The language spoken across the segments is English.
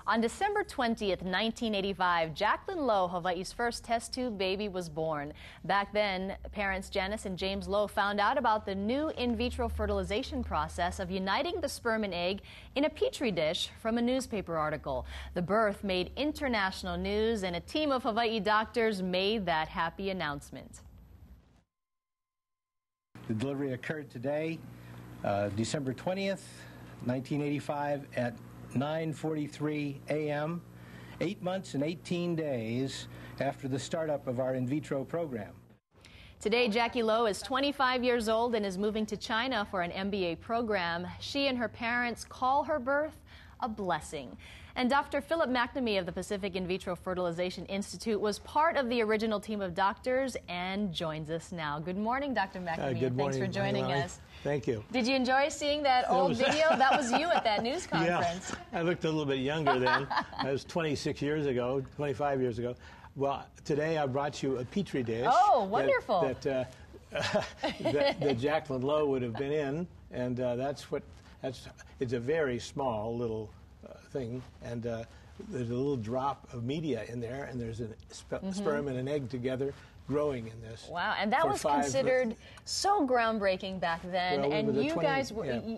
On December 20th, 1985, Jacqueline Lowe, Hawaii's first test tube baby, was born. Back then, parents Janice and James Lowe found out about the new in vitro fertilization process of uniting the sperm and egg in a petri dish from a newspaper article. The birth made international news, and a team of Hawaii doctors made that happy announcement. The delivery occurred today, December 20th, 1985 at 9:43 a.m., 8 months and 18 days after the startup of our in vitro program. Today, Jackie Lowe is 25 years old and is moving to China for an MBA program. She and her parents call her birth a blessing. And Dr. Philip McNamee of the Pacific In Vitro Fertilization Institute was part of the original team of doctors and joins us now. Good morning, Dr. McNamee. Good morning. Thanks for joining us. Thank you. Did you enjoy seeing that old video? That was you at that news conference. Yeah, I looked a little bit younger then. I was 26 years ago, 25 years ago. Well, today I brought you a petri dish. Oh, wonderful. That Jacqueline Lowe would have been in, and it's a very small little thing, and there's a little drop of media in there, and there's a sperm and an egg together growing in this. Wow, and that was considered so groundbreaking back then, well, and you guys,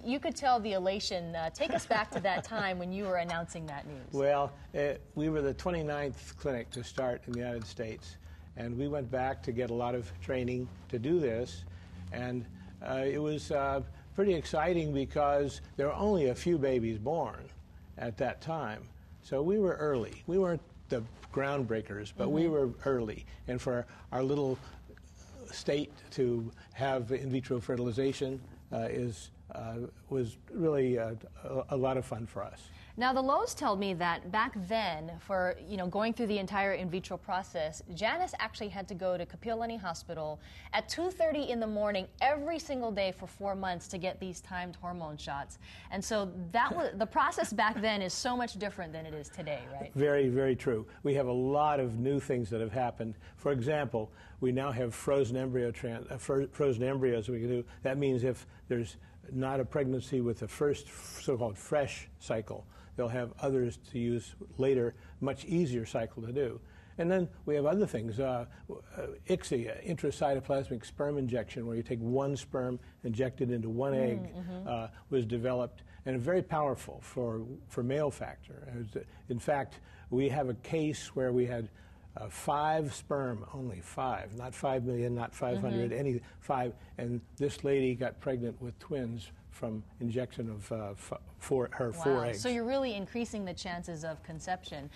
you could tell the elation. Take us back to that time when you were announcing that news. Well, we were the 29th clinic to start in the United States, and we went back to get a lot of training to do this, and it was pretty exciting because there were only a few babies born at that time. So we were early. We weren't the groundbreakers, but we were early. And for our little state to have in vitro fertilization was really a lot of fun for us. Now, the Lowes told me that back then, for going through the entire in vitro process, Janice actually had to go to Kapiolani Hospital at 2:30 in the morning every single day for 4 months to get these timed hormone shots. And so that was the process back then is so much different than it is today, right? Very, very true. We have a lot of new things that have happened. For example, we now have frozen embryos we can do. That means if there's not a pregnancy with the first so-called fresh cycle, they'll have others to use later, much easier cycle to do. And then we have other things. ICSI, intracytoplasmic sperm injection, where you take one sperm, inject it into one egg, was developed, and very powerful for male factor. In fact, we have a case where we had 5 sperm, only 5, not 5 million, not 500, any 5, and this lady got pregnant with twins from injection of her 4 eggs. So you're really increasing the chances of conception.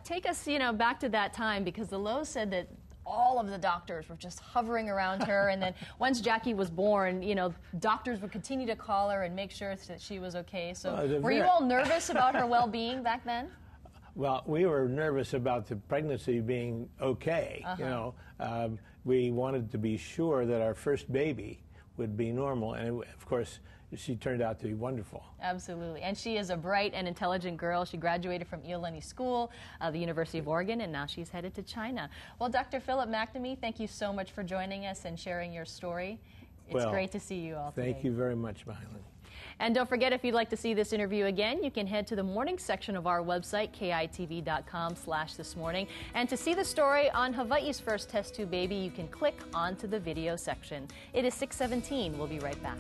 Take us, back to that time, because the Lowes said that all of the doctors were just hovering around her, and then once Jackie was born, doctors would continue to call her and make sure that she was okay. So were you all nervous about her well-being back then? Well, we were nervous about the pregnancy being okay. We wanted to be sure that our first baby would be normal, and of course, she turned out to be wonderful. Absolutely. And she is a bright and intelligent girl. She graduated from Iolani School, the University of Oregon, and now she's headed to China. Well, Dr. Philip McNamee, thank you so much for joining us and sharing your story. It's great to see you all today. Thank you very much, Mylan. And don't forget, if you'd like to see this interview again, you can head to the morning section of our website, kitv.com/thismorning. And to see the story on Hawaii's first test tube baby, you can click onto the video section. It is 6:17. We'll be right back.